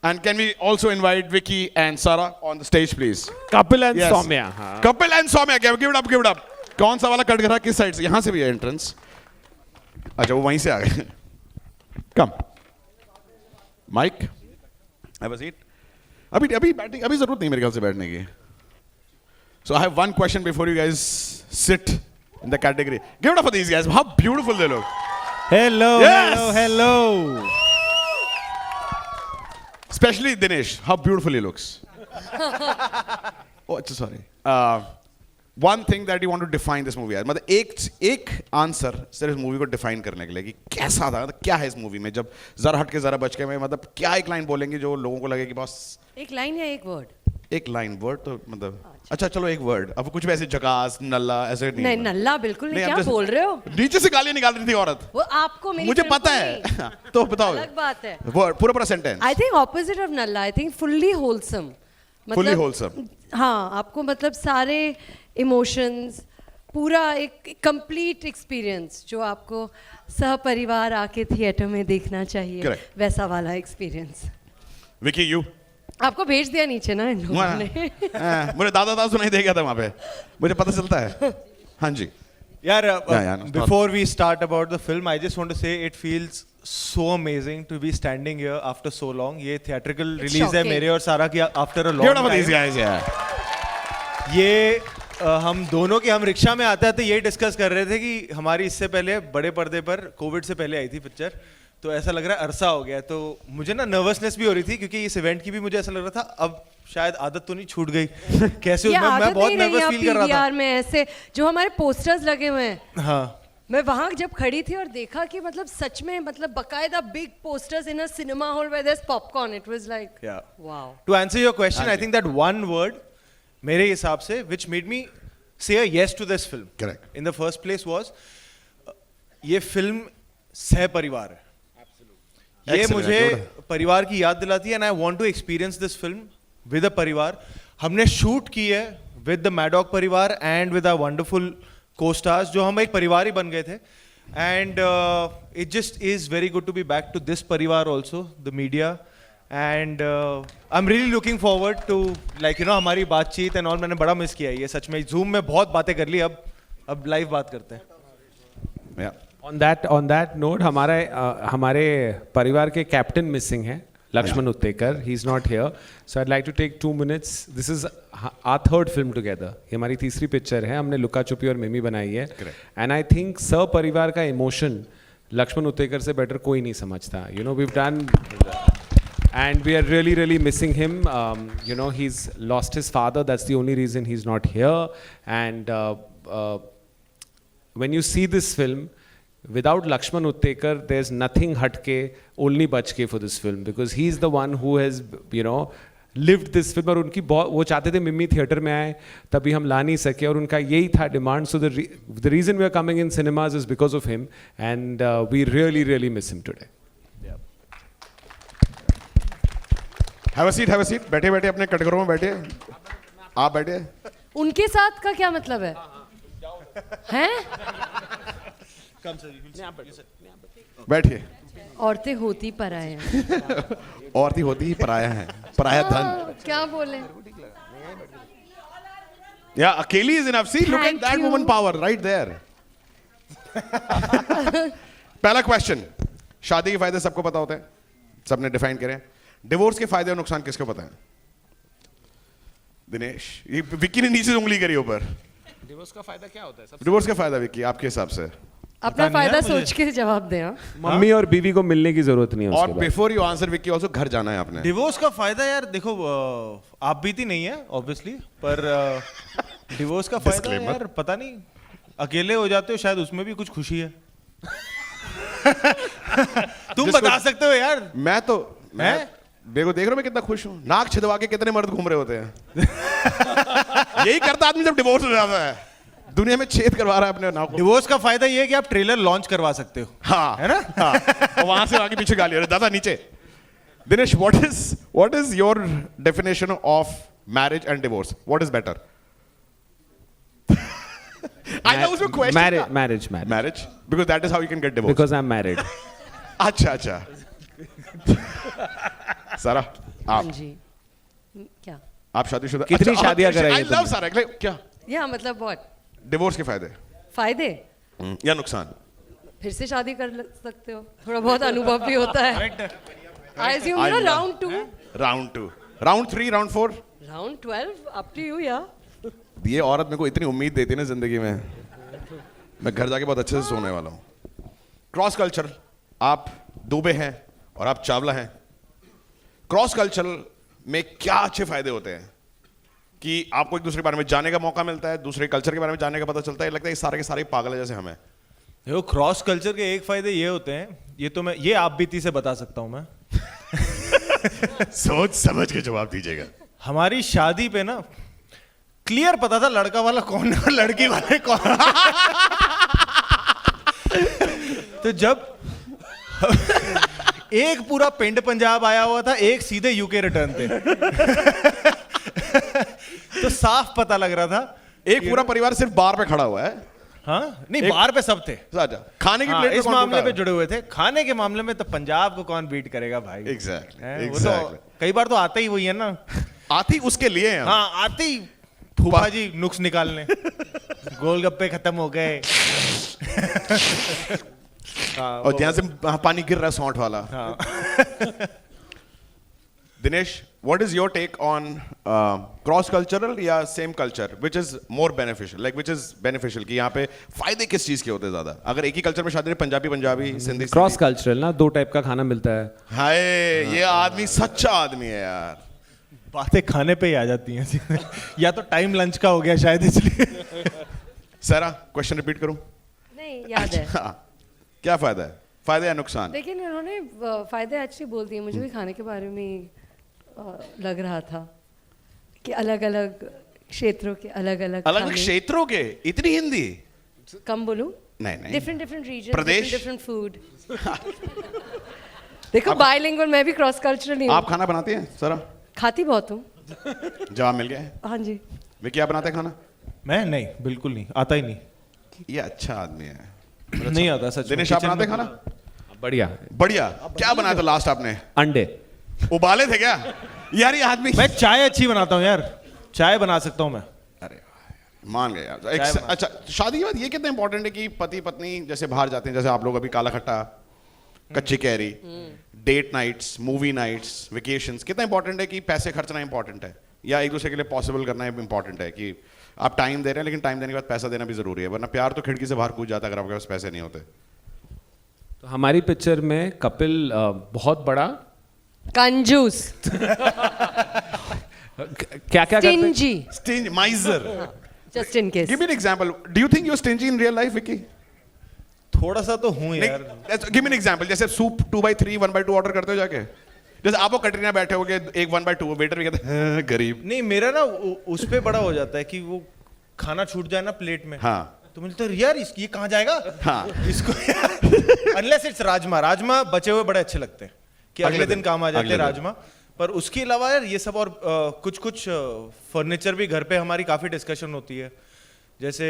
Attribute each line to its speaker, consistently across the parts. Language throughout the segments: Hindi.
Speaker 1: And can we also invite Vicky and Sarah on the stage, please?
Speaker 2: Kapil and
Speaker 1: Yes.
Speaker 2: Soumya. हाँ.
Speaker 1: Kapil and Soumya, give it up, give it up. कौन सा वाला कट रहा किस साइड से? यहाँ से भी है एंट्रेंस. अच्छा वो वहीं से आ गए. Come. Mike. Have a seat. अभी बैठने अभी जरूरत नहीं मेरे ख्याल से बैठने की. So I have one question before you guys sit in the category. Give it up for these guys. How beautiful they look.
Speaker 2: Hello,
Speaker 1: Yes.
Speaker 2: hello.
Speaker 1: Especially Dinesh, how beautiful he looks. Oh, sorry. One thing that you want to define this movie as, मतलब एक आंसर सिर्फ इस मूवी को डिफाइन करने के लिए कि कैसा था, मतलब क्या है इस मूवी में, जब जरा हट के जरा बच के में, मतलब क्या एक लाइन बोलेंगे जो लोगों को लगे कि बस
Speaker 3: एक लाइन या एक वर्ड?
Speaker 1: एक लाइन वर्ड तो मतलब अच्छा चलो एक वर्ड. अब कुछ भी ऐसे जकास नल्ला ऐसे नहीं.
Speaker 3: नहीं नल्ला बिल्कुल नहीं.
Speaker 1: I'm
Speaker 3: क्या
Speaker 1: just-
Speaker 3: बोल रहे हो?
Speaker 1: नीचे से गालियां निकाल रही थी औरत.
Speaker 3: वो आपको मेरी
Speaker 1: मुझे
Speaker 3: फिल्म
Speaker 1: पता
Speaker 3: को
Speaker 1: है.
Speaker 3: नहीं।
Speaker 1: तो बताओ.
Speaker 3: अलग बात है.
Speaker 1: वर्ड पूरा sentence.
Speaker 3: I think opposite of नल्ला. I think fully wholesome.
Speaker 1: Fully wholesome.
Speaker 3: हाँ, आपको मतलब सारे इमोशंस, पूरा एक कंप्लीट एक्सपीरियंस जो आपको सहपरिवार आके थिएटर में देखना चाहिए.
Speaker 1: Correct.
Speaker 3: वैसा वाला एक्सपीरियंस.
Speaker 1: विकी यू.
Speaker 3: आपको भेज दिया नीचे ना इन लोगों ने.
Speaker 1: मुझे दादा सुनाई दे गया था वहाँ पे. मुझे पता चलता है. हाँ जी.
Speaker 4: Yeah, before we start about the film, I just want to say it feels so amazing to be standing here after so long. ये theatrical
Speaker 3: It's
Speaker 4: release है
Speaker 3: shocking.
Speaker 4: मेरे और सारा की after a
Speaker 1: Give
Speaker 4: long
Speaker 1: it up for these
Speaker 4: time.
Speaker 1: guys, yeah.
Speaker 4: ये हम दोनों के हम रिक्शा में आते आते यही डिस्कस कर रहे थे कि हमारी इससे पहले बड़े पर्दे पर कोविड से पहले आई थी पिक्चर, तो ऐसा लग रहा है अरसा हो गया. तो मुझे ना नर्वसनेस भी हो रही थी क्योंकि इस इवेंट की भी मुझे ऐसा लग रहा था अब शायद आदत तो नहीं छूट गई. कैसे
Speaker 3: ये
Speaker 4: मैं
Speaker 3: आदत
Speaker 4: बहुत
Speaker 3: नहीं रही
Speaker 4: नर्वस
Speaker 3: है
Speaker 4: फील कर रहा था.
Speaker 3: PVR में ऐसे जो हमारे पोस्टर्स लगे हुए हैं.
Speaker 4: हाँ.
Speaker 3: मैं वहां जब खड़ी थी और देखा कि मतलब सच में मतलब बकायदा big posters in a cinema hall where there is popcorn. It was like
Speaker 4: Yeah.
Speaker 3: Wow.
Speaker 4: To answer your question, I think that one word, मेरे हिसाब से, which made me say a yes to this film.
Speaker 1: Correct.
Speaker 4: In the first place was, ये फिल्म सह परिवार है. ये
Speaker 1: Excellent,
Speaker 4: मुझे
Speaker 1: good.
Speaker 4: परिवार की याद दिलाती है and I want to experience this film with a परिवार. हमने शूट की है with the Maddock परिवार and with our wonderful co-stars, जो हम एक परिवार ही बन गए थे. And it just is very good to be back to this परिवार also, the media. And I'm really looking forward to like हमारी बातचीत and all. मैंने बड़ा मिस किया है ये सच में. Zoom में बहुत बातें कर ली, अब लाइव बात करते हैं.
Speaker 1: Yeah.
Speaker 2: On that note, हमारे परिवार के कैप्टन मिसिंग है, Lakshman Uttekar. He's not here, so I'd like to take 2 minutes. This is our third film together. ये हमारी तीसरी पिक्चर है. हमने लुका छुपी और मिमी बनाई है. And I think परिवार का इमोशन लक्ष्मण उत्तेकर से बेटर कोई नहीं समझता. We've done. And we are really, really missing him. He's lost his father. That's the only reason he's not here. And when you see this film, without Lakshman Uttekar, there's nothing hatke, only bachke for this film. Because he's the one who has, lived this film. और उनकी वो चाहते थे मिमी थिएटर में आए, तभी हम ला नहीं सके, और उनका यही था demand. So the reason we are coming in cinemas is because of him. And we really, really miss him today.
Speaker 1: Have a seat, have a seat. बैठे बैठे अपने कटघरों में बैठे. आप बैठे.
Speaker 3: उनके साथ का क्या मतलब है? हैं?
Speaker 1: बैठिए.
Speaker 3: औरतें होती पराया हैं.
Speaker 1: औरतें होती ही पराया है. पराया धन.
Speaker 3: हाँ, क्या बोले?
Speaker 1: Yeah, अकेली is enough. See, look at
Speaker 3: Thank
Speaker 1: that
Speaker 3: you.
Speaker 1: woman power right there. पहला क्वेश्चन. शादी के फायदे सबको पता होते हैं, सबने डिफाइन करे. डिवोर्स के फायदे और नुकसान किसको पता है? दिनेश. ये विक्की ने नीचे उंगली करी ऊपर.
Speaker 2: डिवोर्स का फायदा क्या होता है?
Speaker 1: डिवोर्स का फायदा विक्की आपके हिसाब से?
Speaker 3: अपना
Speaker 4: नहीं
Speaker 3: फायदा
Speaker 4: है मुझे.
Speaker 3: सोच के जवाब दे. हाँ?
Speaker 2: मम्मी और बीवी को मिलने की जरूरत नहीं है
Speaker 1: और
Speaker 2: उसके बाद.
Speaker 1: Before you answer Vicky also घर जाना है आपने.
Speaker 4: डिवोर्स का फायदा यार देखो, आप बीती नहीं है ऑब्वियसली, पर डिवोर्स का फायदा
Speaker 1: Disclaimer.
Speaker 4: यार पता नहीं, अकेले हो जाते हो शायद उसमें भी कुछ खुशी है. तुम बता सकते हो यार.
Speaker 1: मैं देखो देख रहा हूं मैं कितना खुश हूं. नाक छिदवा के कितने मर्द घूम रहे होते हैं. यही करता आदमी जब डिवोर्स हो जाता है. दुनिया में छेद करवा रहा है अपने नाक को.
Speaker 4: डिवोर्स का फायदा ये है कि आप ट्रेलर लॉन्च करवा सकते हो.
Speaker 1: हाँ
Speaker 4: है ना?
Speaker 1: हाँ. और वहां से आगे पीछे गाली. अरे दादा नीचे. Dinesh, what is your definition of marriage and divorce? What is better? I know उसमें question. Marriage, because that is how you can get divorced.
Speaker 2: Because I'm married.
Speaker 1: अच्छा. Sarah. आप
Speaker 3: हाँ जी। क्या?
Speaker 1: आप शादीशुदा?
Speaker 2: कितनी शादियां कराई
Speaker 1: आई
Speaker 2: हैं
Speaker 1: लव सारा क्या
Speaker 3: या मतलब बहुत
Speaker 1: डिवोर्स के फायदे
Speaker 3: फायदे?
Speaker 1: या नुकसान?
Speaker 3: फिर से शादी कर सकते हो, थोड़ा बहुत अनुभव भी होता है। आई अज्यूम ना round 2,
Speaker 1: round 2, round 3, round 4,
Speaker 3: round 12, up to you yeah.
Speaker 1: ये औरत मेरे को इतनी उम्मीद देती है ना जिंदगी में, मैं घर जाके बहुत अच्छे से सोने वाला हूँ। क्रॉस कल्चर, आप दुबे हैं और आप चावला हैं। क्रॉस कल्चर में क्या अच्छे फायदे होते हैं कि आपको एक दूसरे के बारे में जानने का मौका मिलता है, दूसरे कल्चर के बारे में जानने का पता चलता है। लगता है ये सारे के सारे पागल है जैसे हमें।
Speaker 4: देखो क्रॉस कल्चर के एक फायदे ये होते हैं, ये आप बीती से बता सकता हूं मैं।
Speaker 1: सोच समझ के जवाब दीजिएगा।
Speaker 4: हमारी शादी पे ना क्लियर पता था लड़का वाला कौन है और लड़की वाले कौन। तो जब एक पूरा पिंड पंजाब आया हुआ था, एक सीधे यूके रिटर्न थे। तो साफ पता लग रहा था।
Speaker 1: एक पूरा परिवार सिर्फ बार पे खड़ा हुआ है।
Speaker 4: हाँ नहीं, बार पे सब थे।
Speaker 1: खाने की
Speaker 4: हाँ,
Speaker 1: प्लेट
Speaker 4: इस मामले पे जुड़े हुए थे। खाने के मामले में तो पंजाब को कौन बीट करेगा भाई।
Speaker 1: एग्जैक्टली
Speaker 4: वो तो कई बार तो आता ही वही है ना।
Speaker 1: आती उसके लिए हैं।
Speaker 4: हाँ आते ही फूफा जी नुक्स निकालने। गोलगप्पे खत्म हो गए।
Speaker 1: और जहां से पानी गिर रहा है सौंठ वाला। Dinesh, what is your take on cross cultural या same culture which is more beneficial, like which is beneficial कि यहाँ पे फायदे किस चीज के होते हैं ज्यादा? अगर एक ही कल्चर में शादी, पंजाबी पंजाबी, सिंधी
Speaker 2: क्रॉस कल्चरल ना, 2 टाइप का खाना मिलता है।
Speaker 1: हाय, ये आदमी सच्चा आदमी है यार।
Speaker 4: बातें खाने पे ही आ जाती हैं। या तो टाइम लंच का हो गया शायद इसलिए।
Speaker 1: सारा क्वेश्चन रिपीट करूं?
Speaker 3: नहीं, याद है।
Speaker 1: क्या फायदा है? फायदे या नुकसान?
Speaker 3: लेकिन इन्होंने फायदे एक्चुअली बोल दिए। मुझे भी खाने के बारे में लग रहा था कि अलग अलग क्षेत्रों के अलग अलग
Speaker 1: क्षेत्रों के। इतनी हिंदी
Speaker 3: कम बोलूं?
Speaker 1: नहीं,
Speaker 3: डिफरेंट रीजन,
Speaker 1: प्रदेश,
Speaker 3: डिफरेंट फूड। देखो बाइलिंगुअल, मैं भी क्रॉस कल्चरल नहीं हूं।
Speaker 1: आप खाना बनाती हैं सारा?
Speaker 3: खाती बहुत हूँ।
Speaker 1: जवाब मिल गया।
Speaker 3: हाँ जी।
Speaker 1: वे क्या बनाते हैं खाना?
Speaker 4: मैं नहीं, बिल्कुल नहीं, आता ही नहीं।
Speaker 1: ये अच्छा आदमी है।
Speaker 4: नहीं आता सच।
Speaker 1: दिनेश, आप बनाते हैं खाना?
Speaker 2: बढ़िया
Speaker 1: बढ़िया। क्या बनाया था लास्ट आपने?
Speaker 2: अंडे
Speaker 1: उबाले थे क्या? यार ये आदमी।
Speaker 4: मैं चाय अच्छी बनाता हूँ यार, चाय बना सकता हूँ मैं।
Speaker 1: अरे मान गए यार। अच्छा, शादी के बाद ये कितना इंपॉर्टेंट है कि पति पत्नी जैसे बाहर जाते हैं, जैसे आप लोग अभी काला खट्टा, कच्ची कैरी, date nights, movie nights, vacations, कितना इंपॉर्टेंट है कि पैसे खर्चना इंपॉर्टेंट है या एक दूसरे के लिए पॉसिबल करना इंपॉर्टेंट है कि आप टाइम दे रहे हैं, लेकिन टाइम देने के बाद पैसा देना भी जरूरी है, वरना प्यार तो खिड़की से बाहर कूद जाता है अगर आपके पास पैसे नहीं होते।
Speaker 2: तो हमारी पिक्चर में कपिल बहुत बड़ा
Speaker 3: कंजूस,
Speaker 2: क्या क्या
Speaker 3: stingy,
Speaker 1: stingy, miser.
Speaker 3: Just in case.
Speaker 1: Give me an example. Do you think you are stingy in real life, Vicky?
Speaker 4: थोड़ा सा तो हूँ यार।
Speaker 1: Give me an example. जैसे सूप 2/3, 1/2 ऑर्डर करते हो जाके, जैसे आप वो कटरीना बैठे होगे, एक 1/2, वेटर भी कहते हैं गरीब।
Speaker 4: नहीं, मेरा ना उस पे बड़ा हो जाता है कि वो खाना छूट जाए ना प्लेट में।
Speaker 1: हाँ,
Speaker 4: तो मुझे तो यार ये कहाँ जाएगा।
Speaker 1: हाँ।
Speaker 4: इसको अनलेस इट्स राजमा बचे हुए बड़े अच्छे लगते हैं कि अगले दिन काम आ जाते हैं राजमा। पर उसके अलावा यार ये सब और कुछ फर्नीचर भी घर पे हमारी काफी डिस्कशन होती है। जैसे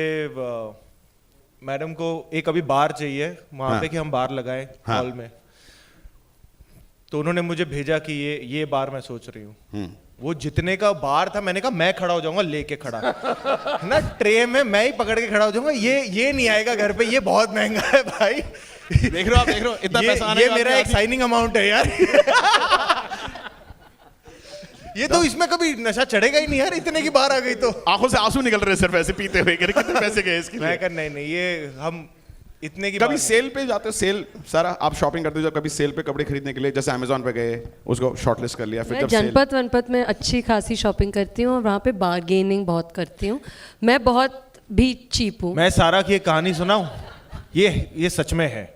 Speaker 4: मैडम को एक अभी बार चाहिए वहां पे कि हम बार लगाएं हॉल में, तो उन्होंने मुझे भेजा कि ये बार मैं सोच रही हूँ। वो जितने का बार था, मैंने कहा मैं खड़ा हो जाऊंगा लेके खड़ा ना, ट्रे में मैं ही पकड़ के खड़ा हो जाऊंगा। ये नहीं आएगा घर पे, ये बहुत महंगा है भाई।
Speaker 1: देख रहे हो इतना पैसा आने
Speaker 4: ये
Speaker 1: का
Speaker 4: मेरा एक साइनिंग अमाउंट है यार। ये तो इसमें कभी नशा चढ़ेगा ही नहीं यार, इतने की बार आ गई तो।
Speaker 1: आंखों से आंसू निकल रहे सिर्फ ऐसे पीते हुए, कितने पैसे गए इसके लिए?
Speaker 4: मैं कर नहीं, ये हम इतने की
Speaker 1: कभी सेल पे जाते हो? सेल, सारा आप शॉपिंग करते हो जब कभी सेल पे कपड़े खरीदने के लिए, जैसे अमेज़न पे गए, उसको शॉर्टलिस्ट कर लिया, फिर
Speaker 3: मैं
Speaker 1: जब
Speaker 3: जनपद वनपद में अच्छी खासी शॉपिंग करती हूँ और वहाँ पे बार्गेनिंग बहुत करती हूँ। मैं बहुत भी चीप हूँ।
Speaker 4: मैं सारा की एक कहानी सुनाऊं, ये सच में है।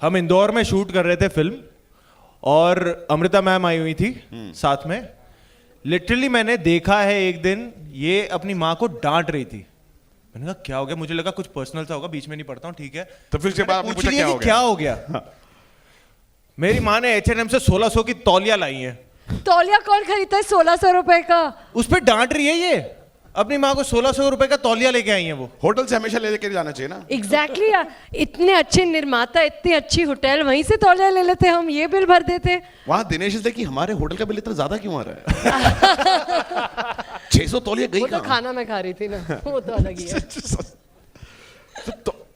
Speaker 4: हम इंदौर में शूट कर रहे थे फिल्म और अमृता मैम आई हुई थी साथ में। लिटरली मैंने देखा है एक दिन ये अपनी माँ को डांट रही थी। मैंने कहा क्या हो गया, मुझे लगा कुछ पर्सनल सा होगा, बीच में नहीं पढ़ता हूँ, ठीक है।
Speaker 1: तो फिर उसके बाद आपने पूछा
Speaker 4: क्या हो गया? मेरी माँ ने H&M से 1600 की तौलिया लाई है।
Speaker 3: तौलिया कौन खरीदता है 1600 रुपए का?
Speaker 4: उस पर डांट रही है ये। अपनी माँ को 1600 रुपए का तौलिया लेके आई है वो।
Speaker 1: होटल से हमेशा लेके जाना चाहिए ना।
Speaker 3: एग्जैक्टली इतने अच्छे निर्माता, इतनी अच्छी होटल, वहीं से तौलिया ले लेते हम, ये बिल भर देते।
Speaker 1: वहां दिनेश से कि हमारे होटल का बिल इतना ज्यादा क्यों आ रहा है? 600 तौलिया गई
Speaker 3: वो तो
Speaker 1: कहाँ?
Speaker 3: खाना मैं खा रही थी ना, वो तो अलग ही है।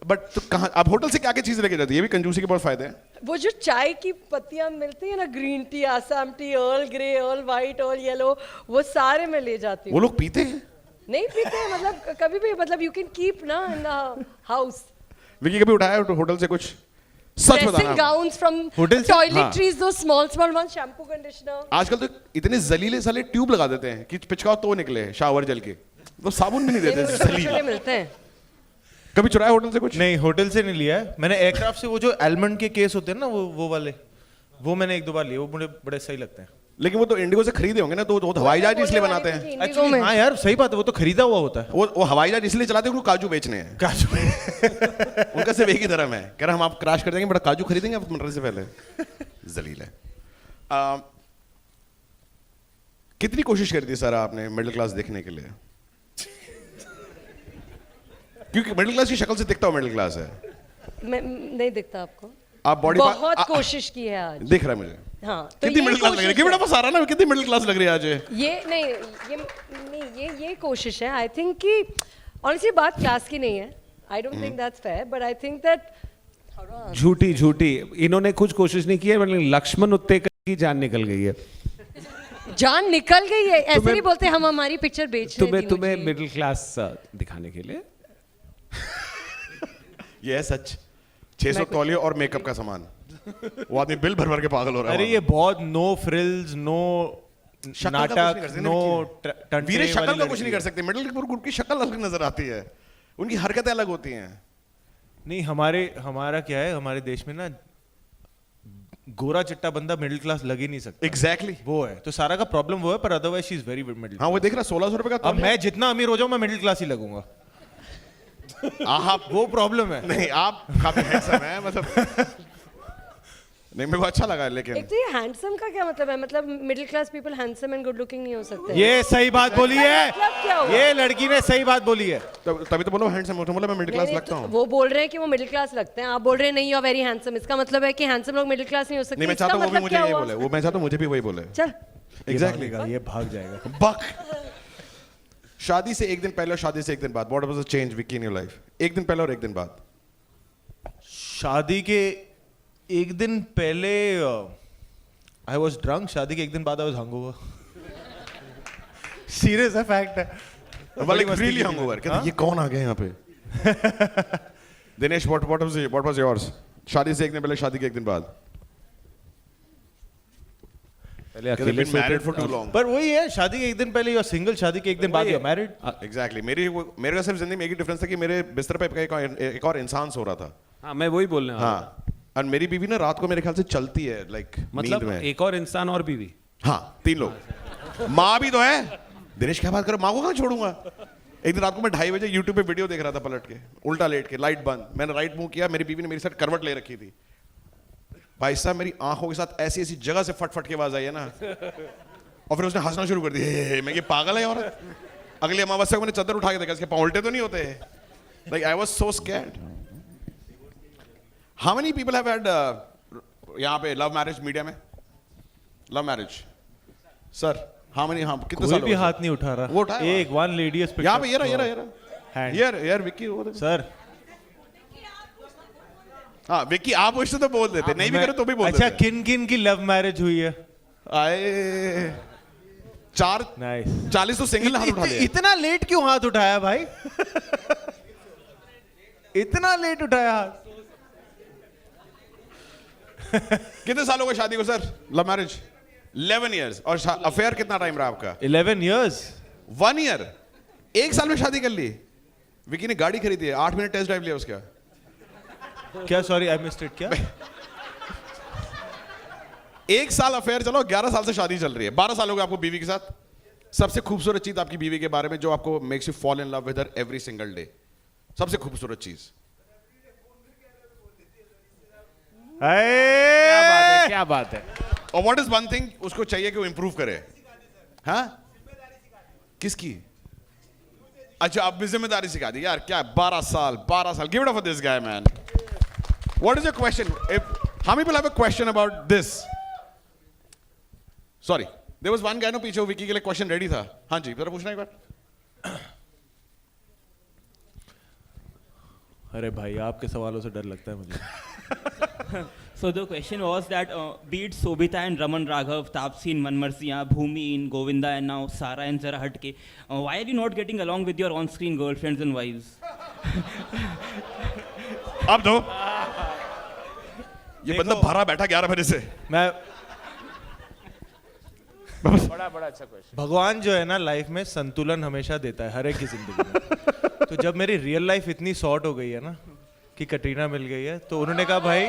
Speaker 1: बट तो कहाँ आप होटल से क्या क्या चीज लेके जाती है? ये भी कंजूसी के बहुत फायदे हैं।
Speaker 3: वो जो चाय की पत्तियां मिलती है ना, green tea, Assam T, earl grey, earl white, earl yellow, वो सारे मैं ले जाती
Speaker 1: वो
Speaker 3: हूँ।
Speaker 1: लोग पीते हैं?
Speaker 3: नहीं पीते हैं, मतलब कभी भी, मतलब यू कैन कीप ना इन द हाउस।
Speaker 1: विकी कभी उठाया है होटल से कुछ? सच
Speaker 3: ड्रेसिंग
Speaker 1: बताना।
Speaker 3: गाउन्स फ्रॉम
Speaker 4: होटल से?
Speaker 3: टॉयलेटरीज, दो small small one, shampoo, conditioner.
Speaker 1: आजकल तो इतने जलीले साले ट्यूब लगा देते हैं कि पिचकाओ तो निकले शावर जल के, तो साबुन भी नहीं देते। जलील।
Speaker 3: मिलते हैं।
Speaker 1: कभी चुराया होटल से कुछ?
Speaker 4: नहीं, होटल से नहीं लिया है मैंने। एयरक्राफ्ट से वो जो एलमंड के केस होते हैं ना, वो वाले, वो मैंने 1-2 बार लिए, वो मुझे बड़े सही लगते हैं।
Speaker 1: लेकिन वो तो इंडिगो से खरीदे होंगे ना, तो वो हवाई जहाज इसलिए बनाते हैं।
Speaker 3: इंडिगो
Speaker 4: एक्चुअली
Speaker 3: में
Speaker 4: हाँ यार, सही बात है, वो तो खरीदा हुआ होता है।
Speaker 1: वो हवाई जहाज इसलिए चलाते हैं, उनको काजू बेचने हैं।
Speaker 4: काजू।
Speaker 1: उनका सिर्फ एक ही धर्म है, कह रहा हम आप क्रैश कर देंगे बट काजू खरीदेंगे आप मरने से पहले। जलील है। कितनी कोशिश करी थी सर आपने मिडिल क्लास देखने के लिए? क्योंकि मिडिल क्लास की शक्ल से दिखता हो मिडिल क्लास है।
Speaker 3: मैं नहीं दिखता आपको?
Speaker 1: आप बॉडी
Speaker 3: बहुत कोशिश की है आज।
Speaker 1: दिख रहा है मुझे।
Speaker 3: हाँ, तो
Speaker 1: कितनी
Speaker 3: ये
Speaker 1: मिडिल क्लास लग रही है?
Speaker 3: कोशिश
Speaker 1: बड़ा पसारा ना, कितनी मिडिल क्लास लग रही है आज ये?
Speaker 3: ये कोशिश है। आई थिंक कि ऑनेस्टली बात क्लास की नहीं है। I don't think that's fair, but I think that
Speaker 2: झूठी इन्होंने कुछ कोशिश नहीं की है, मतलब लक्ष्मण उत्तेकर की जान निकल गई है।
Speaker 3: जान निकल गई है, ऐसे नहीं बोलते हम हमारी पिक्चर बेच रहे हैं।
Speaker 2: तुम्हें मिडिल क्लास दिखाने के लिए
Speaker 1: ये है सच। 600 तौलिए और मेकअप का सामान, वो आदमी बिल भर भर के पागल हो रहा है।
Speaker 4: अरे ये बहुत नो फ्रिल्स, नो नाटक, नो
Speaker 1: वीरे शक्ल का कुछ नहीं कर सकते। मिडिल ग्रुप की शक्ल अलग नजर आती है, उनकी हरकतें अलग होती हैं।
Speaker 4: नहीं, हमारा क्या है, हमारे देश में ना गोरा चिट्टा बंदा मिडिल क्लास लग ही नहीं सकता।
Speaker 1: एग्जैक्टली
Speaker 4: वो है तो सारा का प्रॉब्लम वो है, पर otherwise she is very middle.
Speaker 1: हाँ, वो देख रहा 1600 रुपए का।
Speaker 4: अब मैं जितना अमीर हो जाऊं, मैं मिडिल क्लास ही लगूंगा।
Speaker 1: आप
Speaker 4: वो प्रॉब्लम है।
Speaker 1: नहीं, आप काफी हैंडसम हैं, मतलब नहीं मेरे को अच्छा लगा। लेकिन
Speaker 3: एक तो ये हैंडसम का क्या मतलब है? मतलब middle class people handsome and good looking नहीं हो सकते?
Speaker 4: ये सही बात बोली
Speaker 3: मतलब क्या
Speaker 4: है,
Speaker 3: हुआ?
Speaker 4: ये लड़की ने सही बात बोली है।
Speaker 1: तभी तो बोलो हैंडसम हो, तो बोला मैं मिडिल क्लास
Speaker 3: नहीं,
Speaker 1: लगता हूँ।
Speaker 3: वो बोल रहे हैं कि वो मिडिल क्लास लगते हैं, आप बोल रहे हैं नहीं, यू आर वेरी हैंडसम। इसका मतलब है कि हैंडसम लोग मिडिल क्लास नहीं हो सकते।
Speaker 1: नहीं, मैं
Speaker 3: इसका
Speaker 1: चाहता हूँ वो भी
Speaker 3: मतलब
Speaker 1: मुझे
Speaker 3: क्या
Speaker 1: ये
Speaker 3: हुआ?
Speaker 1: बोले, वो मैं चाहता हूँ मुझे भी वही बोले।
Speaker 3: चल
Speaker 1: एग्जैक्टली।
Speaker 4: ये भाग जाएगा।
Speaker 1: बक। शादी से एक दिन पहले और शादी से एक दिन बाद, what was the change Vicky in your life? एक दिन पहले और एक दिन बाद।
Speaker 4: शादी के एक दिन पहले आई वॉज ड्रंक, शादी के एक दिन बाद आई वॉज हंगओवर। सीरियस है, फैक्ट है।
Speaker 1: like really hungover. कहते ये कौन आ गया यहाँ पे? Dinesh, what was yours? शादी से एक दिन पहले, शादी के एक दिन बाद।
Speaker 2: पहले
Speaker 1: Because
Speaker 2: अकेले
Speaker 1: I've been married for too long.
Speaker 4: पर वही है, शादी के एक दिन पहले यू आर सिंगल, शादी के एक दिन बाद यू आर मैरिड।
Speaker 1: Exactly. मेरे का सिर्फ जिंदगी में एक ही डिफरेंस था कि मेरे बिस्तर पे एक और इंसान सो रहा था।
Speaker 2: हाँ, मैं वही बोलने वाला था।
Speaker 1: हाँ, और मेरी बीवी ना रात को मेरे ख्याल से चलती है, लाइक
Speaker 2: मतलब
Speaker 1: नींद में।
Speaker 2: एक और इंसान और बीवी।
Speaker 1: हाँ, 3 लोग। माँ भी तो है। दिनेश क्या बात कर, माँ को कहाँ छोड़ूंगा? एक दिन रात को मैं 2:30 बजे यूट्यूब पे वीडियो देख रहा था, पलट के उल्टा लेट के, लाइट बंद, मैंने राइट मूव किया, मेरी बीवी ने मेरी साथ करवट ले रखी थी। भाई साहब, मेरी आंखों के साथ ऐसी ऐसी जगह से फट की आवाज आई है ना, और फिर उसने हंसना शुरू कर दिया। मैं, ये पागल है औरत। अगली अमावस्या को मैंने चादर उठा के देखा, इसके पाँव उल्टे तो नहीं होते। Like I was so scared. How many people have had यहाँ पे लव मैरिज मीडिया में? Love marriage sir, how many? हाँ, कितने
Speaker 4: कोई
Speaker 1: साल
Speaker 4: भी हाथ नहीं उठा रहा।
Speaker 1: वो उठाया।
Speaker 4: एक वन लेडी
Speaker 1: यहाँ पे ये रहा
Speaker 4: Hand.
Speaker 1: यार विक्की, वो देखो।
Speaker 4: सर।
Speaker 1: हाँ विक्की, आप उससे तो बोल देते, नहीं भी करो तो भी बोल
Speaker 4: अच्छा,
Speaker 1: देते।
Speaker 4: किन की लव मैरिज हुई है?
Speaker 1: आए 40 तो सिंगल हाथ उठा लिया।
Speaker 4: इतना लेट क्यों हाथ उठाया भाई? इतना लेट उठाया हाथ?
Speaker 1: कितने साल हो गए शादी को सर? Love marriage 11 years. और अफेयर कितना टाइम रहा आपका?
Speaker 4: 11 years।
Speaker 1: 1 ईयर। 1 साल में शादी कर ली। विकी ने गाड़ी खरीदी है, 8 मिनट टेस्ट ड्राइव लिया उसका।
Speaker 4: क्या? Sorry, I missed it. क्या?
Speaker 1: 1 साल अफेयर, चलो 11 साल से शादी चल रही है, 12 साल हो गए आपको बीवी के साथ। सबसे खूबसूरत चीज आपकी बीवी के बारे में जो आपको makes you fall in love with her every single day, सबसे खूबसूरत चीज?
Speaker 2: क्या बात है।
Speaker 1: और व्हाट इज वन थिंग उसको चाहिए कि वो इंप्रूव करे? हाँ, किसकी? अच्छा, अब भी जिम्मेदारी सिखा दी यार, क्या 12 साल। Give it up for this guy man. What is your question? How many people have a question about this? Sorry, there was one guy no पीछे विकी के लिए क्वेश्चन रेडी था। हाँ जी, जरा पूछना एक बार।
Speaker 4: अरे भाई, आपके सवालों से डर लगता है मुझे।
Speaker 5: So the question was that be it Sobhita and Raman Raghav, Taapsee in Manmarsiya, Bhumi in Govinda, and now Sara in Zara Hatke, why are you not getting along with your on-screen girlfriends and wives?
Speaker 1: अब दो। ये बंदा भरा बैठा 11 बजे से।
Speaker 4: मैं
Speaker 2: बड़ा अच्छा क्वेश्चन।
Speaker 4: भगवान जो है ना लाइफ में संतुलन हमेशा देता है हर एक की जिंदगी में। तो जब मेरी रियल लाइफ इतनी शॉर्ट हो गई है ना कि कटरीना मिल गई है, तो उन्होंने कहा भाई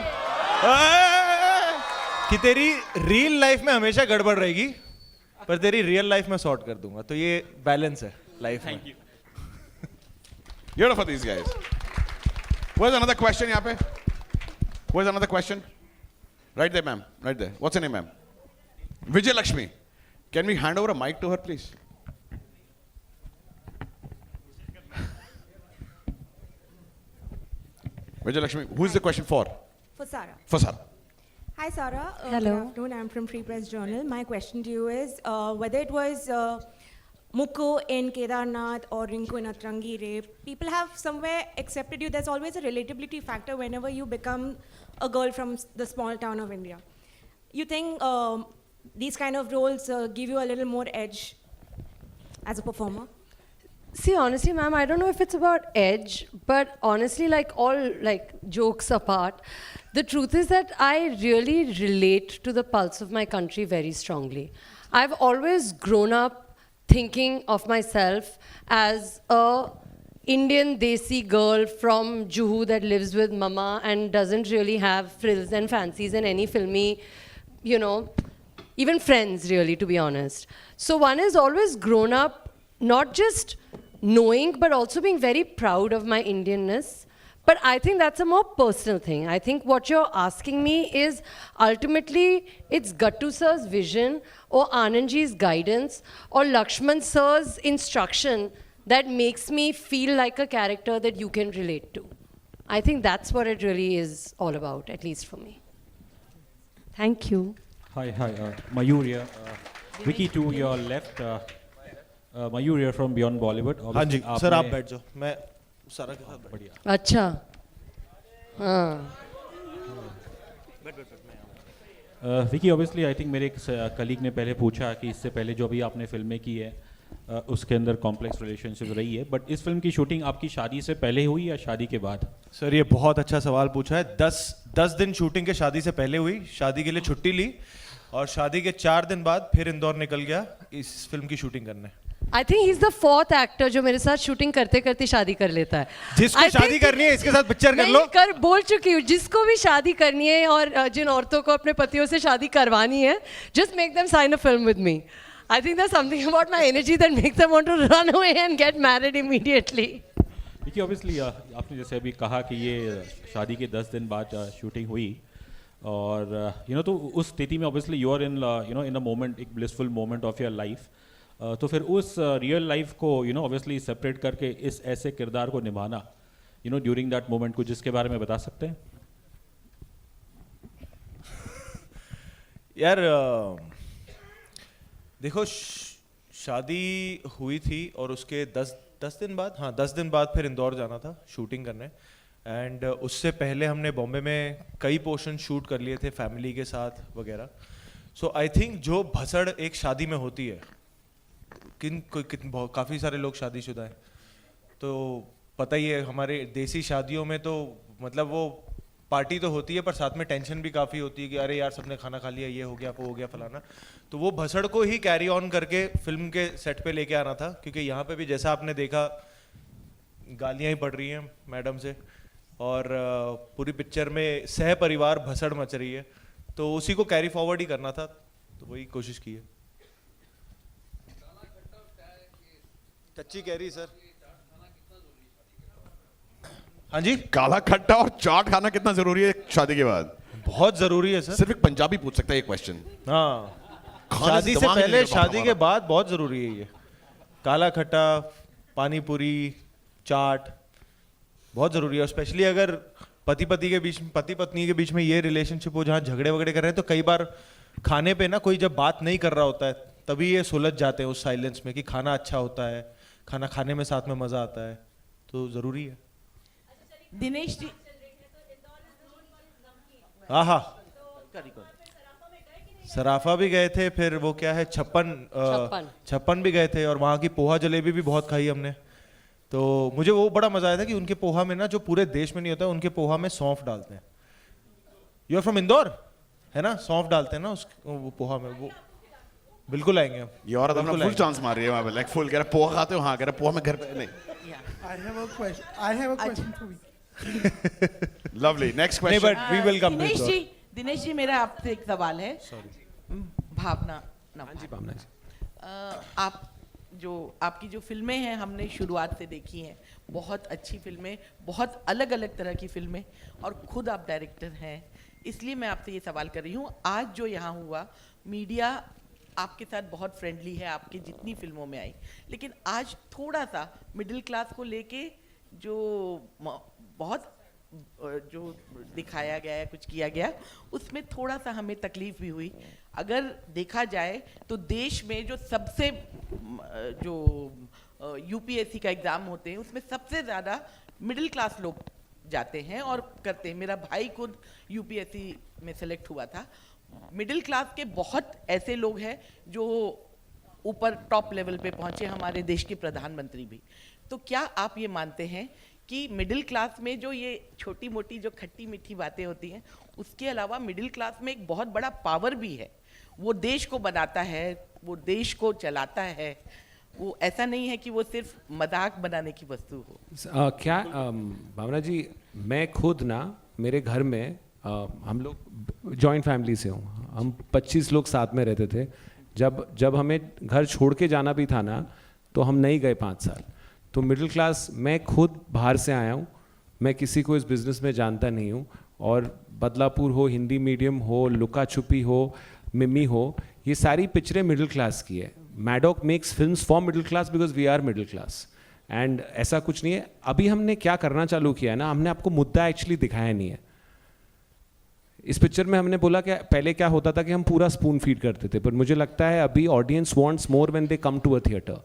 Speaker 4: कि तेरी रियल लाइफ में हमेशा गड़बड़ रहेगी पर तेरी रियल लाइफ में सॉर्ट कर दूंगा। तो ये बैलेंस है लाइफ में।
Speaker 1: Give it up for these guys. Where's another question यहाँ पे? Where's another question? Right there, ma'am. Right there. What's your name, ma'am? Vijay Lakshmi. Can we hand over a mic to her, please? Vijay Lakshmi, who is the question for?
Speaker 6: For Sarah.
Speaker 1: For Sarah.
Speaker 6: Hi, Sarah.
Speaker 3: Hello.
Speaker 6: Good afternoon. I'm from Free Press Journal. My question to you is whether it was Mukku in Kedarnath or Rinku in Atrangi rape, people have somewhere accepted you. There's always a relatability factor whenever you become a girl from the small town of India. You think these kind of roles give you a little more edge as a performer?
Speaker 3: See, honestly, ma'am, I don't know if it's about edge, but honestly, like all like jokes apart, the truth is that I really relate to the pulse of my country very strongly. I've always grown up thinking of myself as a Indian Desi girl from Juhu that lives with mama and doesn't really have frills and fancies and any filmy, you know, even friends really, to be honest. So one has always grown up not just knowing but also being very proud of my Indianness. But I think that's a more personal thing. I think what you're asking me is ultimately it's Gattu sir's vision or Anandji's guidance or Lakshman sir's instruction that makes me feel like a character that you can relate to. I think that's what it really is all about, at least for me. Thank you.
Speaker 7: Hi, Mayur here. Vicky, to your left, Mayur here from Beyond Bollywood.
Speaker 4: हाँ जी
Speaker 7: Obviously,
Speaker 4: सर, आप
Speaker 7: आपने-
Speaker 4: बैठ जाओ, मैं सारा के साथ बैठ।
Speaker 7: बढ़िया।
Speaker 3: अच्छा हाँ
Speaker 7: विकी, ऑब्वियसली आई थिंक मेरे एक कलीग ने पहले पूछा कि इससे पहले जो अभी आपने फिल्में की है उसके अंदर कॉम्प्लेक्स रिलेशनशिप रही है, बट इस फिल्म की शूटिंग आपकी शादी से पहले हुई या शादी के बाद?
Speaker 4: सर, ये बहुत अच्छा सवाल पूछा है। 10 दिन शूटिंग के शादी से पहले हुई, शादी के लिए छुट्टी ली और शादी के 4 दिन बाद फिर इंदौर निकल गया इस फिल्म की शूटिंग करने।
Speaker 3: I think he is the 4th actor जो मेरे साथ शूटिंग करते करते शादी कर लेता है।
Speaker 4: जिसको
Speaker 3: I
Speaker 4: शादी
Speaker 3: think
Speaker 4: करनी है इसके साथ पिक्चर कर लो।
Speaker 3: मैं कर बोल चुकी हूँ, जिसको भी शादी करनी है और जिन औरतों को अपने पतियों से शादी करवानी है, just make them sign a film with me. I think there's something about my energy that makes them want to run away and get married immediately.
Speaker 7: देखिए, ऑब्वियसली आपने जैसे अभी कहा कि ये शादी के 10 दिन बाद शूटिंग हुई और तो उस स्थिति में obviously you are in in a moment, एक blissful moment of your life. तो फिर उस रियल लाइफ को ऑब्वियसली सेपरेट करके इस ऐसे किरदार को निभाना ड्यूरिंग दैट मोमेंट, कुछ जिसके बारे में बता सकते हैं?
Speaker 4: यार देखो, शादी हुई थी और उसके 10 दिन बाद, हाँ 10 दिन बाद फिर इंदौर जाना था शूटिंग करने। एंड उससे पहले हमने बॉम्बे में कई पोर्शन शूट कर लिए थे फैमिली के साथ वगैरह। सो आई थिंक जो भसड़ एक शादी में होती है, काफ़ी सारे लोग शादीशुदा हैं तो पता ही है, हमारे देसी शादियों में तो मतलब वो पार्टी तो होती है पर साथ में टेंशन भी काफ़ी होती है कि अरे यार सबने खाना खा लिया, ये हो गया वो हो गया फलाना। तो वो भसड़ को ही कैरी ऑन करके फिल्म के सेट पे लेके आना था, क्योंकि यहाँ पे भी जैसा आपने देखा गालियाँ ही पड़ रही हैं मैडम से और पूरी पिक्चर में सह परिवार भसड़ मच रही है, तो उसी को कैरी फॉरवर्ड ही करना था, तो वही कोशिश की है। कच्ची कैरी सर। हाँ जी,
Speaker 1: काला खट्टा और चाट खाना कितना जरूरी है शादी के बाद?
Speaker 4: बहुत जरूरी है सर।
Speaker 1: सिर्फ एक पंजाबी पूछ सकता है ये क्वेश्चन।
Speaker 4: हाँ,
Speaker 1: खाने
Speaker 4: शादी से
Speaker 1: दिमाग ही
Speaker 4: पहले
Speaker 1: नहीं चलता
Speaker 4: शादी के
Speaker 1: हमारा।
Speaker 4: बाद बहुत जरूरी है ये काला खट्टा, पानी पूरी, चाट बहुत ज़रूरी है, स्पेशली अगर पति पत्नी के बीच में ये रिलेशनशिप हो जहाँ झगड़े वगड़े कर रहे हैं, तो कई बार खाने पे ना कोई जब बात नहीं कर रहा होता है तभी ये सुलझ जाते हैं उस साइलेंस में कि खाना अच्छा होता है, खाना खाने में साथ में मज़ा आता है, तो ज़रूरी है।
Speaker 8: दिनेश जी,
Speaker 4: हाँ सराफा भी गए थे, फिर वो क्या है छप्पन भी गए थे, और वहाँ की पोहा जलेबी भी बहुत खाई हमने। तो मुझे वो बड़ा मजा आया था कि उनके पोहा में ना, जो पूरे देश में नहीं होता, उनके पोहा में सौंफ डालते हैं। यू आर फ्रॉम इंदौर है ना, सौंफ डालते हैं ना वो पोहा में, वो बिल्कुल आएंगे हम।
Speaker 1: ये औरत अपना फुल चांस मार रही है वहाँ पे, लाइक फुल कह रहा पोहा खाते हो, हाँ कह रहा पोहा में घर पे नहीं।
Speaker 9: I have a question for you.
Speaker 1: Lovely. Next
Speaker 4: नहीं,
Speaker 1: question.
Speaker 4: but we will come to Indore.
Speaker 8: Dinesh ji मेरा आपसे एक सवाल है। भावना
Speaker 2: जी भावना जी,
Speaker 8: आप जो आपकी जो फिल्में हैं हमने शुरुआत से देखी हैं, बहुत अच्छी फिल्में, बहुत अलग अलग तरह की फिल्में, और खुद आप डायरेक्टर हैं, इसलिए मैं आपसे ये सवाल कर रही हूँ, आज जो यहाँ हुआ, मीडिया आपके साथ बहुत फ्रेंडली है, आपकी जितनी फिल्मों में आई, लेकिन आज थोड़ा सा मिडिल क्लास को लेके जो बहुत जो दिखाया गया है, कुछ किया गया, उसमें थोड़ा सा हमें तकलीफ भी हुई। अगर देखा जाए तो देश में जो सबसे जो यूपीएससी का एग्ज़ाम होते हैं उसमें सबसे ज़्यादा मिडिल क्लास लोग जाते हैं और करते हैं। मेरा भाई खुद यूपीएससी में सेलेक्ट हुआ था। मिडिल क्लास के बहुत ऐसे लोग हैं जो ऊपर टॉप लेवल पे पहुंचे, हमारे देश के प्रधानमंत्री भी। तो क्या आप ये मानते हैं कि मिडिल क्लास में जो ये छोटी मोटी जो खट्टी मीठी बातें होती हैं, उसके अलावा मिडिल क्लास में एक बहुत बड़ा पावर भी है, वो देश को बनाता है, वो देश को चलाता है, वो ऐसा नहीं है कि वो सिर्फ मजाक बनाने की वस्तु हो?
Speaker 2: क्या भावना जी, मैं खुद ना, मेरे घर में हम लोग जॉइंट फैमिली से हूँ, हम 25 लोग साथ में रहते थे। जब हमें घर छोड़ के जाना भी था ना, तो हम नहीं गए 5 साल। तो मिडिल क्लास, मैं खुद बाहर से आया हूँ, मैं किसी को इस बिज़नेस में जानता नहीं हूँ, और बदलापुर हो, हिंदी मीडियम हो, लुका छुपी हो, मिमी हो, ये सारी पिक्चरें मिडिल क्लास की है। Maddock makes films for middle class because we are middle class, and ऐसा कुछ नहीं है। अभी हमने क्या करना चालू किया है ना, हमने आपको मुद्दा एक्चुअली दिखाया नहीं है। इस पिक्चर में हमने बोला कि पहले क्या होता था कि हम पूरा स्पून फीड करते थे, पर मुझे लगता है अभी audience wants more when they come to a theatre.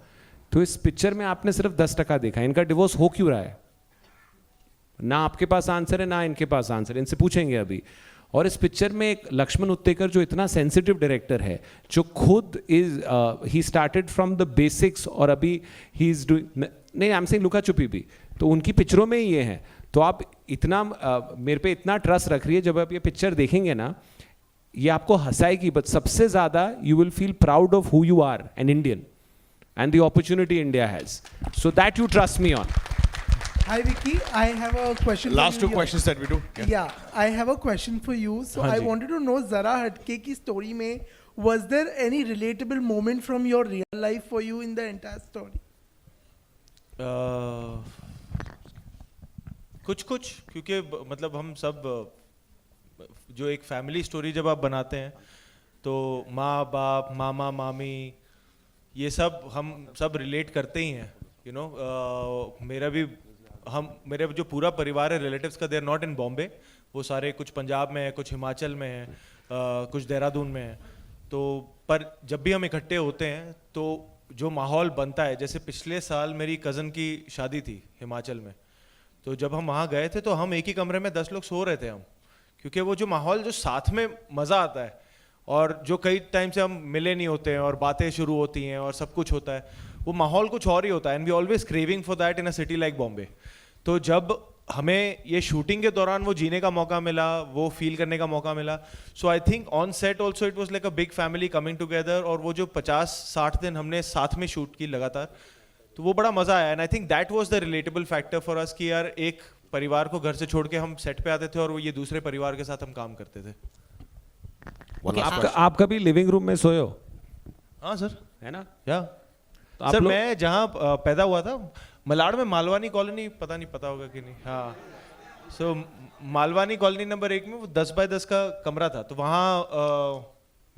Speaker 2: तो इस पिक्चर में आपने सिर्फ 10% देखा। इनका डिवोर्स हो क्यों रहा है, ना आपके पास आंसर है ना इनके पास आंसर है, इनसे पूछेंगे अभी। और इस पिक्चर में एक लक्ष्मण उत्तेकर जो इतना सेंसिटिव डायरेक्टर है, जो खुद he started from the basics, और अभी ही इज डूइंग, नहीं आई एम सेइंग लुका छुपी भी, तो उनकी पिक्चरों में ही ये है। तो आप इतना मेरे पे इतना ट्रस्ट रख रही है, जब आप ये पिक्चर देखेंगे ना, ये आपको हंसाएगी, बट सबसे ज़्यादा you will feel proud of who you are, an Indian, and the opportunity India has. So that you trust me on.
Speaker 9: Hi Vicky, I have a question.
Speaker 1: Last 2 questions that we do.
Speaker 9: Yeah, I have a question for you. So
Speaker 2: हाँ
Speaker 9: I
Speaker 2: जी।
Speaker 9: wanted to know, Zara Hatke की story में, was there any relatable moment from your real life for you in the entire story?
Speaker 4: कुछ क्योंकि मतलब हम सब जो एक फैमिली स्टोरी जब आप बनाते हैं, तो माँ बाप, मामा मामी, ये सब हम सब रिलेट करते ही हैं, यू नो। मेरे जो पूरा परिवार है रिलेटिव्स का, they are not in Bombay, वो सारे कुछ पंजाब में है, कुछ हिमाचल में है, कुछ देहरादून में है। तो पर जब भी हम इकट्ठे होते हैं तो जो माहौल बनता है, जैसे पिछले साल मेरी कज़न की शादी थी हिमाचल में, तो जब हम वहाँ गए थे तो हम एक ही कमरे में 10 लोग सो रहे थे हम, क्योंकि वो जो माहौल, जो साथ में मज़ा आता है, और जो कई टाइम से हम मिले नहीं होते हैं और बातें शुरू होती हैं और सब कुछ होता है, वो माहौल कुछ और ही होता है, and we always craving for that in a city like Bombay. तो जब हमें ये शूटिंग के दौरान वो जीने का मौका मिला, वो फील करने का मौका मिला, so I think on set also it was like a big family coming together. और वो जो 50-60 दिन हमने साथ में शूट की लगातार, तो वो बड़ा मज़ा आया, and I think that was the relatable factor for us कि यार एक परिवार को घर से छोड़ के हम सेट पे आते थे और वो ये दूसरे परिवार के साथ हम काम करते थे।
Speaker 2: आप कभी लिविंग रूम में सोए हो?
Speaker 4: हाँ सर,
Speaker 2: है ना?
Speaker 4: या
Speaker 2: तो
Speaker 4: सर मैं जहाँ पैदा हुआ था, मलाड में मालवानी कॉलोनी, पता नहीं पता होगा कि नहीं, हाँ, सो मालवानी कॉलोनी नंबर 1 में वो 10 बाय 10 का कमरा था, तो वहाँ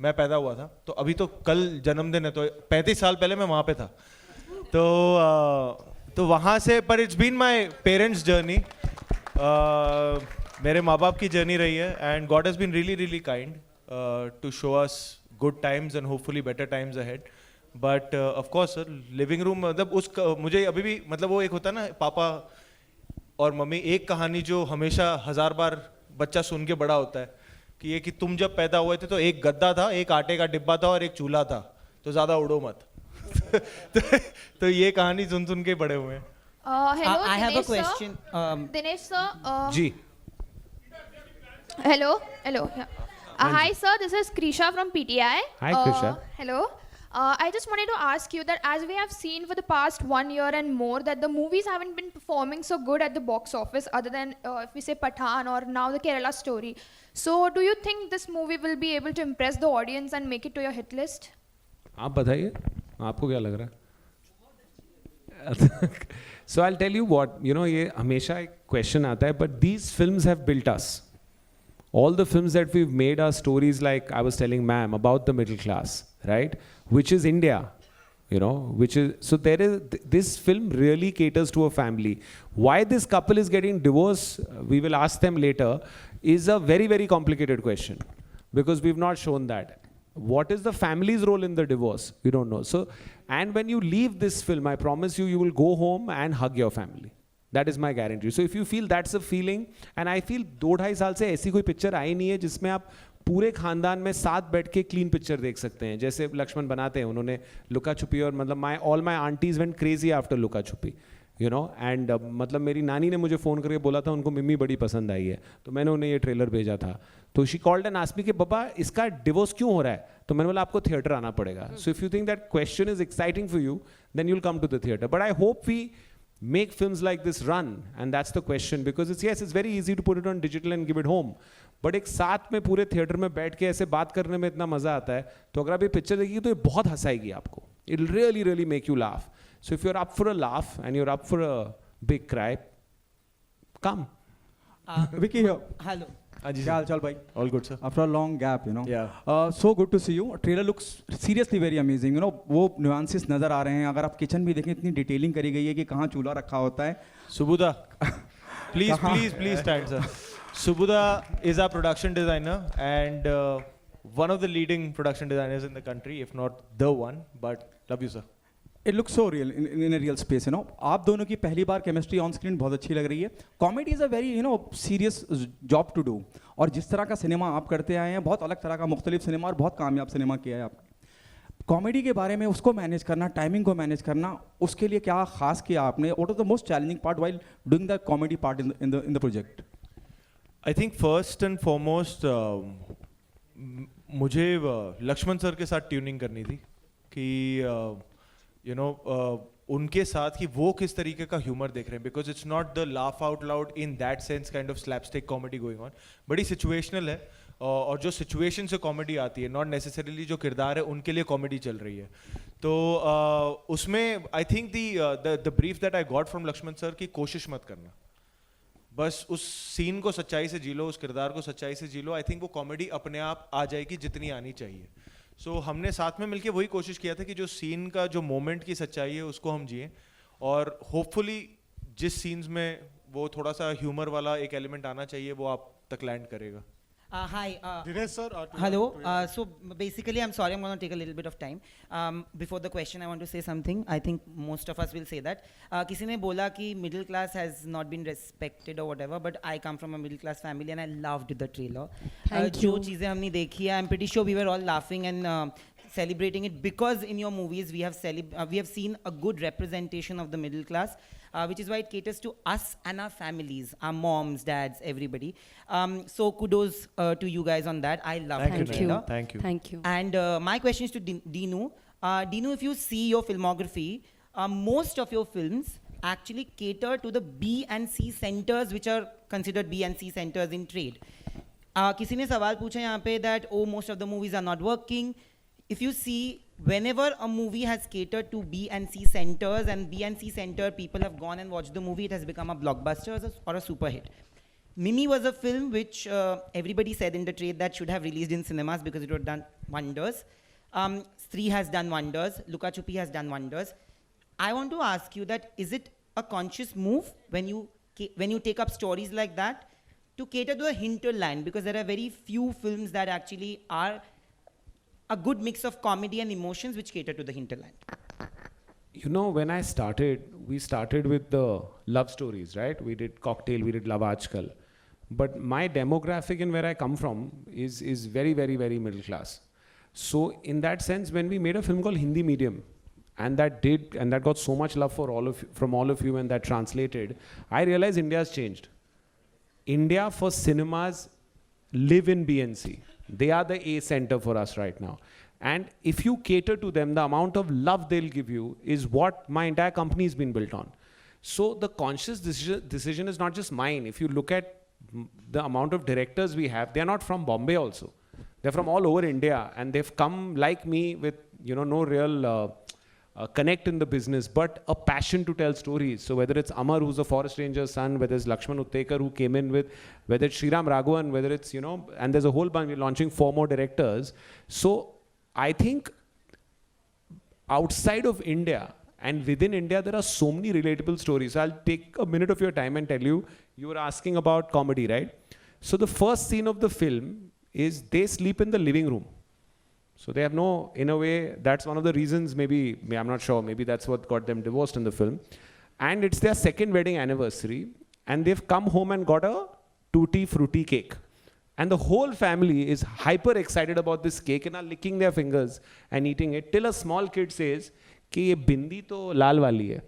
Speaker 4: मैं पैदा हुआ था। तो अभी तो कल जन्मदिन है, तो 35 साल पहले मैं वहाँ पे था। तो तो वहाँ से पर it's been my parents journey, मेरे माँ बाप की जर्नी रही है, and God has been really really kind to show us good times and hopefully better times ahead. But of course sir, living room मतलब मुझे अभी भी मतलब वो एक होता है ना पापा और मम्मी, एक कहानी जो हमेशा 1000 बार बच्चा सुन के बड़ा होता है कि ये कि तुम जब पैदा हुए थे तो एक गद्दा था, एक आटे का डिब्बा था और एक चूल्हा था, तो ज़्यादा उड़ो मत. तो ये कहानी सुन सुन के बड़े हुए हैं.
Speaker 10: Hello,
Speaker 11: I have a
Speaker 10: Dinesh sir.
Speaker 11: question.
Speaker 10: Dinesh sir.
Speaker 2: Ji.
Speaker 10: Hello. Yeah. Hi sir, this is Krisha from PTI.
Speaker 2: Hi, Krisha.
Speaker 10: Hello. I just wanted to ask you that as we have seen for the past 1 year and more that the movies haven't been performing so good at the box office other than if we say Pathaan or now the Kerala Story. So do you think this movie will be able to impress the audience and make it to your hit list?
Speaker 2: आप बताइए, आपको क्या लग रहा है? So I'll tell you what, you know, ये हमेशा एक question आता है, but these films have built us. All the films that we've made are stories like I was telling ma'am about the middle class, right? Which is India, you know, which is, so there is, this film really caters to a family. Why this couple is getting divorced, we will ask them later, is a very, very complicated question because we've not shown that. What is the family's role in the divorce? We don't know. So, and when you leave this film, I promise you, you will go home and hug your family. That is my guarantee. So if you feel that's a feeling, and I feel 2-2.5 साल से ऐसी कोई पिक्चर आई नहीं है जिसमें आप पूरे खानदान में साथ बैठ के क्लीन पिक्चर देख सकते हैं, जैसे लक्ष्मण बनाते हैं. उन्होंने लुका छुपी और मतलब all my aunties went crazy after Luka Chhupi, you no. And मतलब मेरी नानी ने मुझे फ़ोन करके बोला था उनको मिम्मी बड़ी पसंद आई है, तो मैंने उन्हें ये ट्रेलर भेजा था. तो she called and asked me कि पापा इसका डिवोर्स क्यों हो रहा है, तो मैंने बोला आपको थिएटर आना पड़ेगा. So if you think that question is exciting for you, then you will come to the theatre. But I hope we make films like this run, and that's the question, because it's very easy to put it on digital and give it home, but एक साथ में पूरे थिएटर में बैठ के ऐसे बात करने में इतना मजा आता है. तो अगर आप ये पिक्चर देखिए तो ये बहुत हंसाएगी आपको. It will really really make you laugh. So if you're up for a laugh and you're up for a big cry, come.
Speaker 11: Vicky here.
Speaker 4: Hello.
Speaker 11: क्या हाल चाल भाई?
Speaker 4: All good sir.
Speaker 11: After a long gap, you know.
Speaker 4: Yeah.
Speaker 11: So good to see you. Trailer looks seriously very amazing. You know, वो nuances नज़र आ रहे हैं. अगर आप किचन भी देखें, इतनी डिटेलिंग करी गई है कि कहाँ चूल्हा रखा होता है.
Speaker 4: Subudha, please stand sir. Subudha is our production designer and one of the leading production designers in the country, if not the one. But love you sir.
Speaker 11: It looks so real in a real space, you know. आप दोनों की पहली बार केमिस्ट्री ऑन स्क्रीन बहुत अच्छी लग रही है. Comedy is a very serious job to do. और जिस तरह का सिनेमा आप करते आए हैं, बहुत अलग तरह का मुख्तलिफ सिनेमा और बहुत कामयाब सिनेमा किया है आपने. कॉमेडी के बारे में उसको मैनेज करना, टाइमिंग को मैनेज करना, उसके लिए क्या खास किया आपने? What was the most challenging part while doing the comedy part in the project?
Speaker 4: I think first and foremost मुझे लक्ष्मण सर के साथ ट्यूनिंग करनी थी कि यू नो उनके साथ कि वो किस तरीके का ह्यूमर देख रहे हैं, because it's not the laugh out loud in that sense kind of slapstick comedy going on. बड़ी सिचुएशनल है और जो सिचुएशन से कॉमेडी आती है, नॉट नेसेसरीली जो किरदार है उनके लिए कॉमेडी चल रही है. तो उसमें I think the brief that I got from Laxman sir की कोशिश मत करना, बस उस सीन को सच्चाई से जी लो, उस किरदार को सच्चाई से जी लो. आई थिंक वो कॉमेडी अपने आप आ जाएगी जितनी आनी चाहिए. सो हमने साथ में मिलके वही कोशिश किया था कि जो सीन का जो मोमेंट की सच्चाई है उसको हम जिए, और होपफुली जिस सीन्स में वो थोड़ा सा ह्यूमर वाला एक एलिमेंट आना चाहिए वो आप तक लैंड करेगा.
Speaker 12: Hi.
Speaker 13: Dinesh sir.
Speaker 12: Hello. So basically, I'm sorry, I'm going to take a little bit of time. Before the question, I want to say something. I think most of us will say that. किसी ने बोला कि middle class has not been respected or whatever, but I come from a middle class family and I loved the trailer. जो चीज़ें हमने देखी है, I'm pretty sure we were all laughing and celebrating it because in your movies we have seen a good representation of the middle class. Which is why it caters to us and our families, our moms, dads, everybody. So kudos to you guys on that. I love the trailer.
Speaker 4: Thank you.
Speaker 12: And my question is to Dinu. Dinu, if you see your filmography, most of your films actually cater to the B and C centers, which are considered B and C centers in trade. किसी ने सवाल पूछा यहाँ पे that most of the movies are not working. If you see, whenever a movie has catered to B and C centers and B and C center people have gone and watched the movie, it has become a blockbuster or a super hit. Mimi was a film which everybody said in the trade that should have released in cinemas because it would have done wonders. Stree has done wonders. Luka Chupi has done wonders. I want to ask you that is it a conscious move when you take up stories like that to cater to the hinterland, because there are very few films that actually are a good mix of comedy and emotions which cater to the hinterland?
Speaker 2: You know, when I started, we started with the love stories, right? We did Cocktail, we did Love Aajkal. But my demographic and where I come from is very, very, very middle class. So in that sense, when we made a film called Hindi Medium, and that got so much love from all of you, and that translated, I realized India has changed. India for cinemas live in BNC. They are the A center for us right now. And if you cater to them, the amount of love they'll give you is what my entire company has been built on. So the conscious decision is not just mine. If you look at the amount of directors we have, they're not from Bombay also. They're from all over India, and they've come like me with, no real connect in the business, but a passion to tell stories. So whether it's Amar, who's a forest ranger's son, whether it's Lakshman Uttekar, who came in with, whether it's Sriram Raghavan, whether it's, and there's a whole bunch, we're launching 4 more directors. So I think outside of India and within India, there are so many relatable stories. So I'll take a minute of your time and tell you, you were asking about comedy, right? So the first scene of the film is they sleep in the living room. So they have in a way, that's one of the reasons, maybe I'm not sure, maybe that's what got them divorced in the film. And it's their 2nd wedding anniversary, and they've come home and got a tutti frutti cake. And the whole family is hyper excited about this cake and are licking their fingers and eating it, till a small kid says, कि ये बिंदी तो लाल वाली है.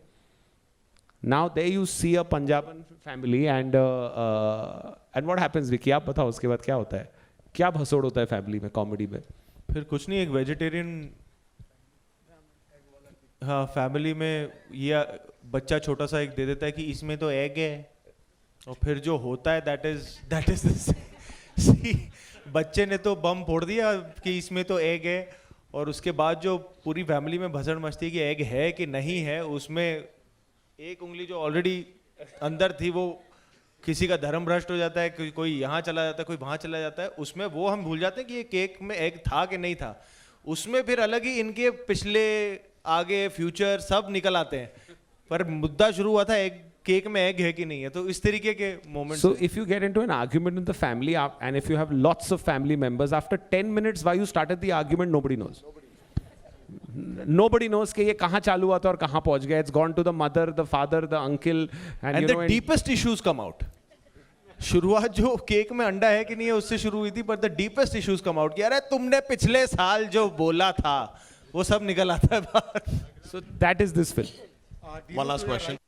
Speaker 2: Now there you see a Punjaban family and what happens, Vicky? आप बताओ उसके बाद क्या होता है? क्या भसोड़ होता है फैमिली में, कॉमेडी में?
Speaker 4: फिर कुछ नहीं, एक वेजिटेरियन फैमिली में ये बच्चा छोटा सा एक दे देता है कि इसमें तो एग है, और फिर जो होता है दैट इज बच्चे ने तो बम फोड़ दिया कि इसमें तो एग है, और उसके बाद जो पूरी फैमिली में भसड़ मचती है कि एग है कि नहीं है, उसमें एक उंगली जो ऑलरेडी अंदर थी वो किसी का धर्म भ्रष्ट हो जाता है, कोई यहाँ चला जाता है, कोई वहाँ चला जाता है, उसमें वो हम भूल जाते हैं कि ये केक में एग था कि नहीं था. उसमें फिर अलग ही इनके पिछले आगे फ्यूचर सब निकल आते हैं, पर मुद्दा शुरू हुआ था एग, केक में एग है कि नहीं है. तो इस तरीके के moments.
Speaker 2: So if you get into an argument in the family and if you have lots of family members, after 10 minutes why you started the argument, nobody knows. Nobody knows कि ये कहाँ चालू हुआ था और कहाँ पहुँच गया. It's gone to the mother, the father, the uncle,
Speaker 4: and the deepest issues come out. शुरुआत जो केक में अंडा है कि नहीं है उससे शुरू हुई थी, but the deepest issues come out कि अरे तुमने पिछले साल जो बोला था वो सब निकल आता है बाहर.
Speaker 2: So that is this film.
Speaker 1: One last question.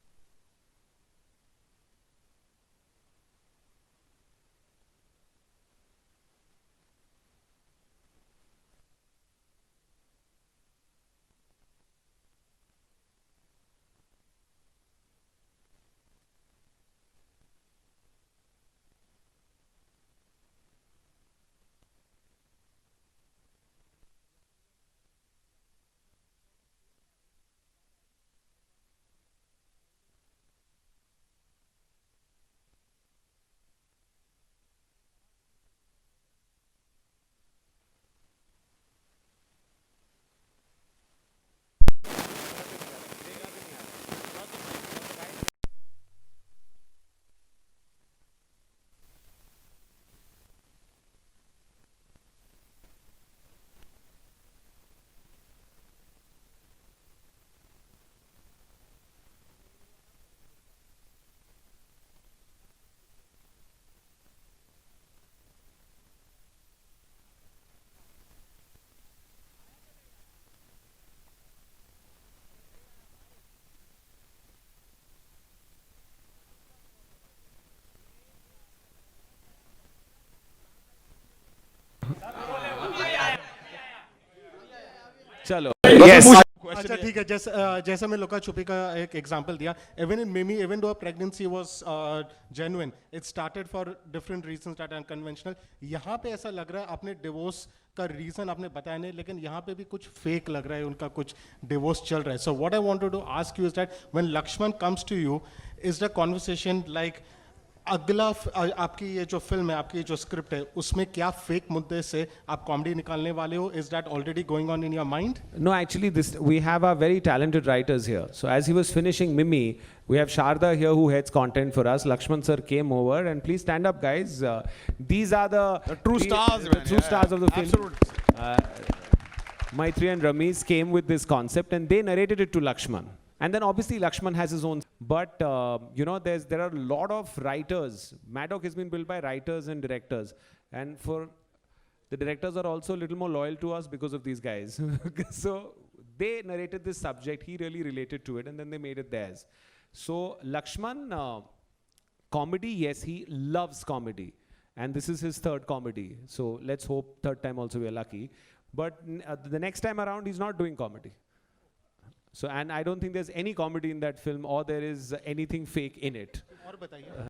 Speaker 2: चलो.
Speaker 1: Yes.
Speaker 13: अच्छा ठीक है, जैसा मैं लुका छुपी का एक एग्जांपल दिया, even in Mimi, even though pregnancy was genuine, it started for different reasons that are unconventional. यहाँ पे ऐसा लग रहा है आपने डिवोर्स का रीजन आपने बताया नहीं, लेकिन यहाँ पे भी कुछ फेक लग रहा है, उनका कुछ डिवोर्स चल रहा है. So what I wanted to ask you is that when Laxman comes to you, is the conversation like अगला आपकी ये जो फिल्म है, आपकी ये जो स्क्रिप्ट है, उसमें क्या फेक मुद्दे से आप कॉमेडी निकालने वाले हो? Is that already going on in your mind?
Speaker 2: No, actually, we have our very talented writers here. So as he was finishing Mimi, we have Sharda here who heads content for us. Lakshman sir came over, and please stand up, guys. These are the
Speaker 1: true stars,
Speaker 2: the
Speaker 1: man.
Speaker 2: true stars of the film.
Speaker 1: Absolutely.
Speaker 2: Maitri and Ramesh came with this concept, and they narrated it to Lakshman. And then obviously Lakshman has his own. But you know, there are a lot of writers. Maddock has been built by writers and directors, and for the directors are also a little more loyal to us because of these guys. So they narrated this subject. He really related to it, and then they made it theirs. So Lakshman, comedy, yes, he loves comedy, and this is his third comedy. So let's hope third time also we are lucky. But the next time around, he's not doing comedy. So, and I don't think there's any comedy in that film, or there is anything fake in it.
Speaker 13: और बताइए